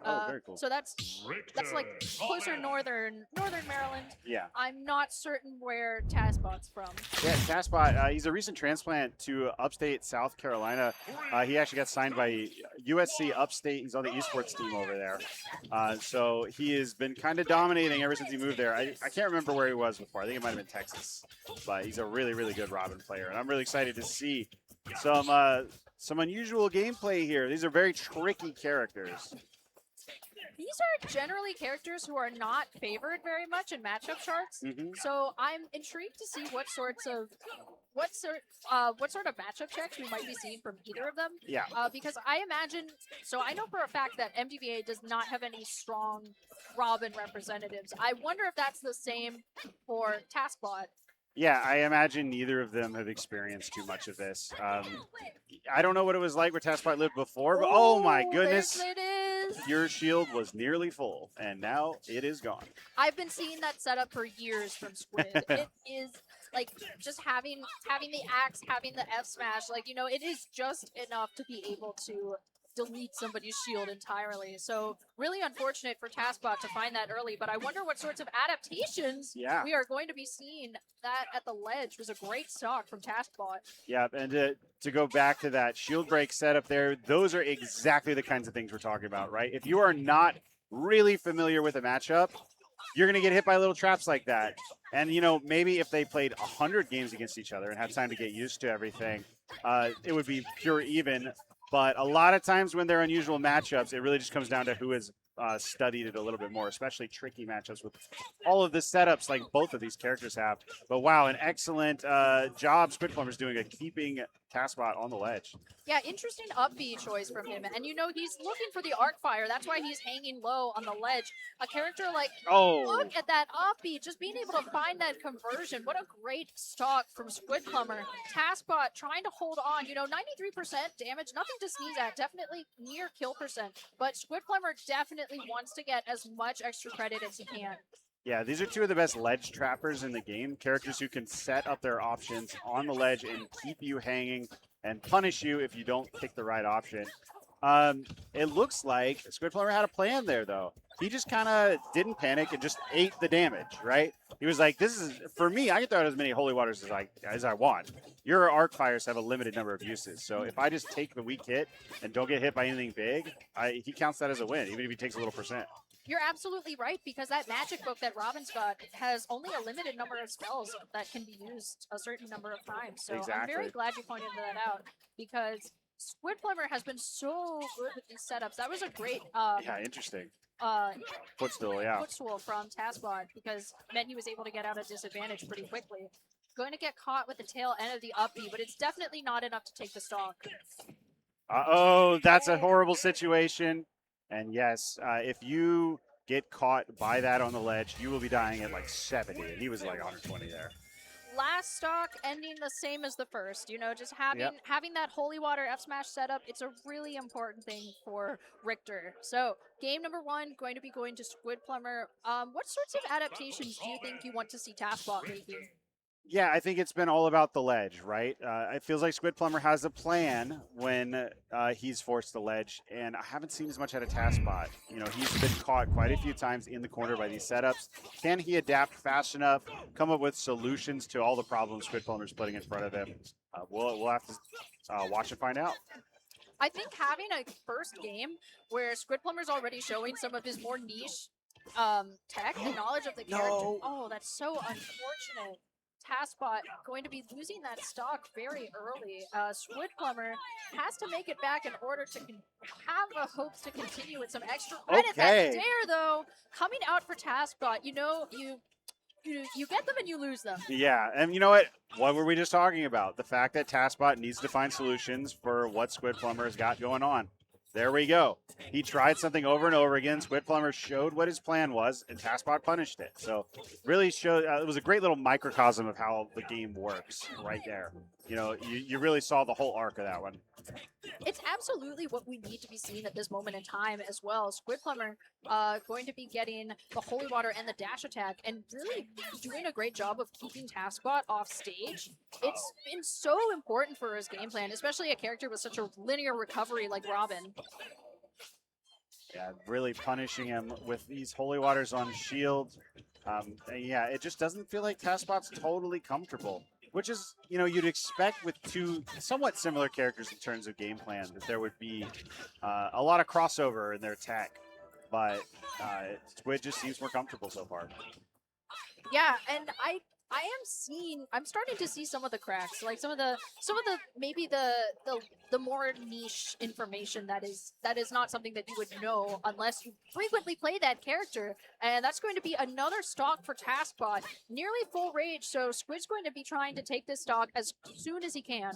Oh, very cool. So that's like closer northern Maryland. Yeah. I'm not certain where Taskbot's from. Yeah, Taskbot, he's a recent transplant to upstate South Carolina. He actually got signed by USC Upstate. He's on the esports team over there. So he has been kind of dominating ever since he moved there. I can't remember where he was before. I think it might have been Texas. But he's a really, really good Robin player. And I'm really excited to see some unusual gameplay here. These are very tricky characters. These are generally characters who are not favored very much in matchup charts. So I'm intrigued to see what sort of matchup checks we might be seeing from either of them. Yeah. Because I imagine, so I know for a fact that MDVA does not have any strong Robin representatives. I wonder if that's the same for Taskbot. Yeah, I imagine neither of them have experienced too much of this. I don't know what it was like where Taskbot lived before, but oh my goodness. There it is. Your shield was nearly full, and now it is gone. I've been seeing that setup for years from Squid. It is like just having the axe, having the F smash, like, you know, it is just enough to be able to delete somebody's shield entirely. So really unfortunate for Taskbot to find that early, but I wonder what sorts of adaptations we are going to be seeing. That at the ledge was a great stock from Taskbot. Yeah, and to go back to that shield break setup there, those are exactly the kinds of things we're talking about, right? If you are not really familiar with a matchup, you're going to get hit by little traps like that. And, you know, maybe if they played 100 games against each other and had time to get used to everything, it would be pure even. But a lot of times when they're unusual matchups, it really just comes down to who has studied it a little bit more, especially tricky matchups with all of the setups like both of these characters have. But wow, an excellent job Squidplumber's doing at keeping Taskbot on the ledge. Yeah, interesting up B choice from him. And you know, he's looking for the arc fire. That's why he's hanging low on the ledge. A character like, look at that up B, just being able to find that conversion. What a great stock from Squidplumber. Taskbot trying to hold on. You know, 93% damage, nothing to sneeze at. Definitely near kill percent. But Squidplumber definitely wants to get as much extra credit as he can. Yeah, these are two of the best ledge trappers in the game. Characters who can set up their options on the ledge and keep you hanging and punish you if you don't pick the right option. It looks like Squidplumber had a plan there, though. He just kind of didn't panic and just ate the damage, right? He was like, this is, for me, I can throw out as many holy waters as I want. Your arc fires have a limited number of uses. So if I just take the weak hit and don't get hit by anything big, he counts that as a win, even if he takes a little percent. You're absolutely right, because that magic book that Robin's got has only a limited number of spells that can be used a certain number of times. So I'm very glad you pointed that out, because Squidplumber has been so good with these setups. That was a great interesting. Footstool from Taskbot, because meant he was able to get out of disadvantage pretty quickly. Going to get caught with the tail end of the up B, but it's definitely not enough to take the stock. Uh-oh, that's a horrible situation. And yes, if you get caught by that on the ledge, you will be dying at like 70, and he was like 120 there. Last stock ending the same as the first, you know, just having that holy water F smash setup. It's a really important thing for Richter. So game number 1 going to be going to Squidplumber. What sorts of adaptations do you think you want to see Taskbot making? Yeah, I think it's been all about the ledge, right? It feels like Squidplumber has a plan when he's forced the ledge, and I haven't seen as much out of Taskbot. You know, he's been caught quite a few times in the corner by these setups. Can he adapt fast enough, come up with solutions to all the problems Squidplumber's putting in front of him? We'll have to watch and find out. I think having a first game where Squidplumber's already showing some of his more niche tech and knowledge of the character. Oh, that's so unfortunate. Taskbot going to be losing that stock very early. Squidplumber has to make it back in order to have the hopes to continue with some extra credit. That dare, though, coming out for Taskbot. You know, you get them and you lose them. Yeah, and you know what? What were we just talking about? The fact that Taskbot needs to find solutions for what Squidplumber has got going on. There we go. He tried something over and over again. Squidplumber showed what his plan was, and Taskbot punished it. So really showed, it was a great little microcosm of how the game works right there. You know, you really saw the whole arc of that one. It's absolutely what we need to be seeing at this moment in time as well. Squidplumber going to be getting the holy water and the dash attack, and really doing a great job of keeping Taskbot off stage. It's been so important for his game plan, especially a character with such a linear recovery like Robin. Yeah, really punishing him with these holy waters on shield. And yeah, it just doesn't feel like Taskbot's totally comfortable, which is, you'd expect with two somewhat similar characters in terms of game plan that there would be a lot of crossover in their attack. But Squid just seems more comfortable so far. Yeah, and I'm starting to see some of the cracks, like some of the maybe the more niche information that is not something that you would know unless you frequently play that character. And that's going to be another stock for Taskbot, nearly full rage, so Squid's going to be trying to take this stock as soon as he can.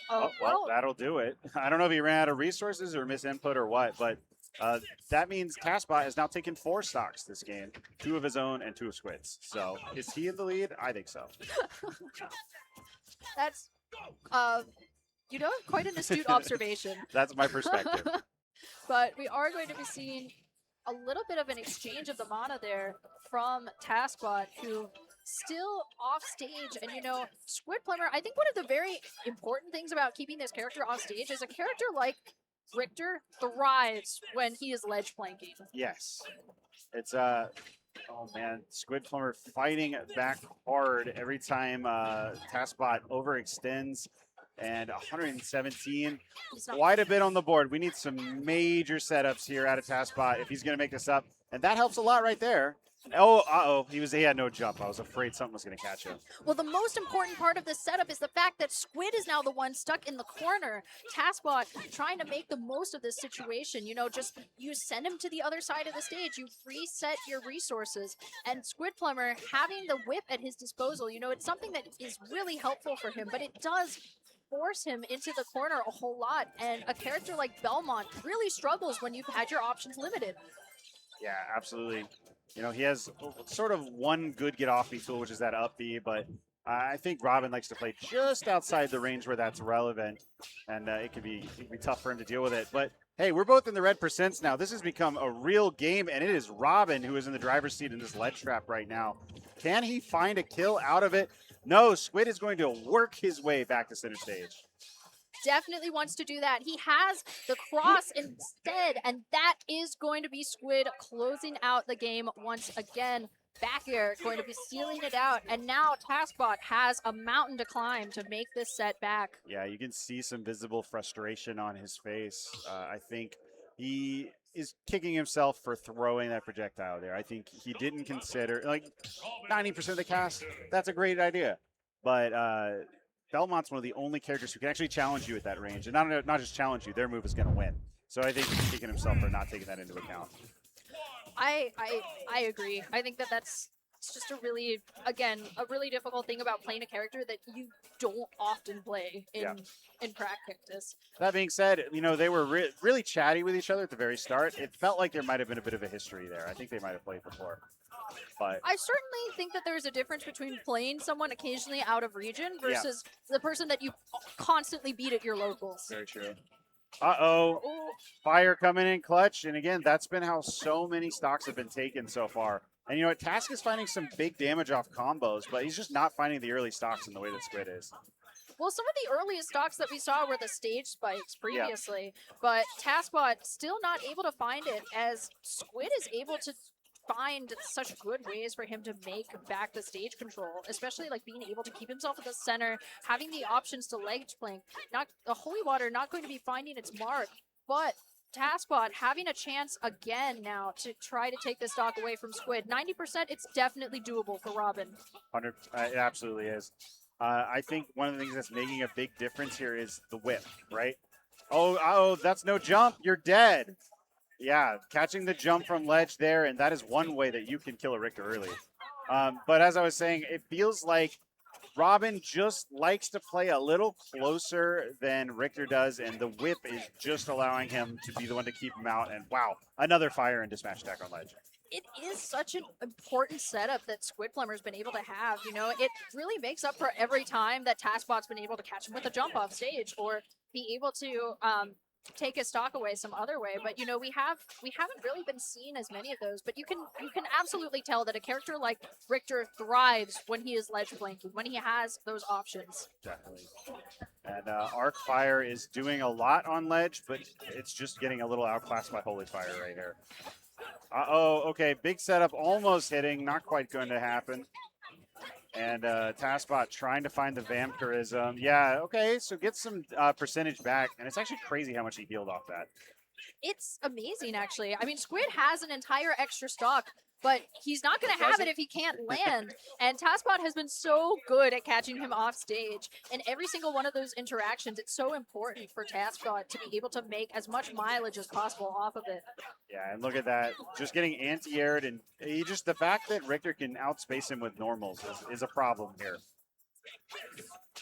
Oh, well, that'll do it. I don't know if he ran out of resources or misinput or what, but that means Taskbot has now taken 4 stocks this game, 2 of his own and 2 of Squid's. So is he in the lead? I think so. That's, quite an astute observation. That's my perspective. But we are going to be seeing a little bit of an exchange of the mana there from Taskbot, who still off stage. And Squidplumber, I think one of the very important things about keeping this character off stage is a character like Richter thrives when he is ledge planking. Yes. It's oh man, Squidplumber fighting back hard every time Taskbot overextends, and 117, quite a bit on the board. We need some major setups here out of Taskbot if he's going to make this up, and that helps a lot right there. Oh, he had no jump. I was afraid something was going to catch him. Well, the most important part of this setup is the fact that Squid is now the one stuck in the corner. Taskbot trying to make the most of this situation. Just you send him to the other side of the stage. You reset your resources. And Squidplumber having the whip at his disposal, it's something that is really helpful for him, but it does force him into the corner a whole lot. And a character like Belmont really struggles when you've had your options limited. Yeah, absolutely. He has sort of one good get-off-B tool, which is that up B, but I think Robin likes to play just outside the range where that's relevant, and it can be tough for him to deal with it. But, hey, we're both in the red percents now. This has become a real game, and it is Robin who is in the driver's seat in this ledge trap right now. Can he find a kill out of it? No, Squid is going to work his way back to center stage. Definitely wants to do that. He has the cross instead, and that is going to be Squid closing out the game once again. Back air going to be sealing it out, and now Taskbot has a mountain to climb to make this set back. Yeah, you can see some visible frustration on his face. I think he is kicking himself for throwing that projectile there. I think he didn't consider, 90% of the cast, that's a great idea. But Belmont's one of the only characters who can actually challenge you at that range. And not just challenge you, their move is going to win. So I think he's kicking himself for not taking that into account. I agree. I think that's just a really difficult thing about playing a character that you don't often play in practice. That being said, they were really chatty with each other at the very start. It felt like there might have been a bit of a history there. I think they might have played before. But I certainly think that there's a difference between playing someone occasionally out of region versus the person that you constantly beat at your locals. Very true. Uh-oh. Fire coming in clutch. And again, that's been how so many stocks have been taken so far. And Task is finding some big damage off combos, but he's just not finding the early stocks in the way that Squid is. Well, some of the earliest stocks that we saw were the stage spikes previously, but Taskbot still not able to find it, as Squid is able to find such good ways for him to make back the stage control, especially being able to keep himself at the center, having the options to ledge plank. Not the holy water not going to be finding its mark, but Taskbot having a chance again now to try to take this stock away from Squid. 90%, it's definitely doable for Robin. 100, it absolutely is. I think one of the things that's making a big difference here is the whip, right? Oh, that's no jump. You're dead. Yeah, catching the jump from ledge there, and that is one way that you can kill a Richter early. But as I was saying, it feels like Robin just likes to play a little closer than Richter does, and the whip is just allowing him to be the one to keep him out. And wow, another fire and dismatch attack on ledge. It is such an important setup that Squidplumber's been able to have. It really makes up for every time that Taskbot's been able to catch him with a jump off stage or be able to take his stock away some other way. But you know, we haven't really been seeing as many of those. But you can absolutely tell that a character like Richter thrives when he is ledge flanking, when he has those options. Definitely. And Arc Fire is doing a lot on ledge, but it's just getting a little outclassed by Holy Fire right here. Uh-oh, okay, big setup, almost hitting, not quite going to happen. And Taskbot trying to find the vampirism. Yeah, okay, so get some percentage back, and it's actually crazy how much he healed off that. It's amazing, actually. I mean, Squid has an entire extra stock, but he's not going to have it if he can't land. And Taskbot has been so good at catching him off stage. And every single one of those interactions, it's so important for Taskbot to be able to make as much mileage as possible off of it. Yeah, and look at that. Just getting anti-aired, and the fact that Richter can outspace him with normals is a problem here.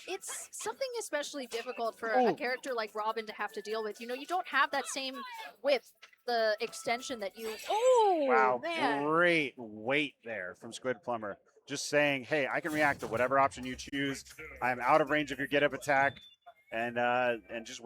It's something especially difficult for a character like Robin to have to deal with. You know, you don't have that same whip, the extension that you... Oh, wow, man. Great weight there from Squidplumber. Just saying, hey, I can react to whatever option you choose. I'm out of range of your get-up attack, and just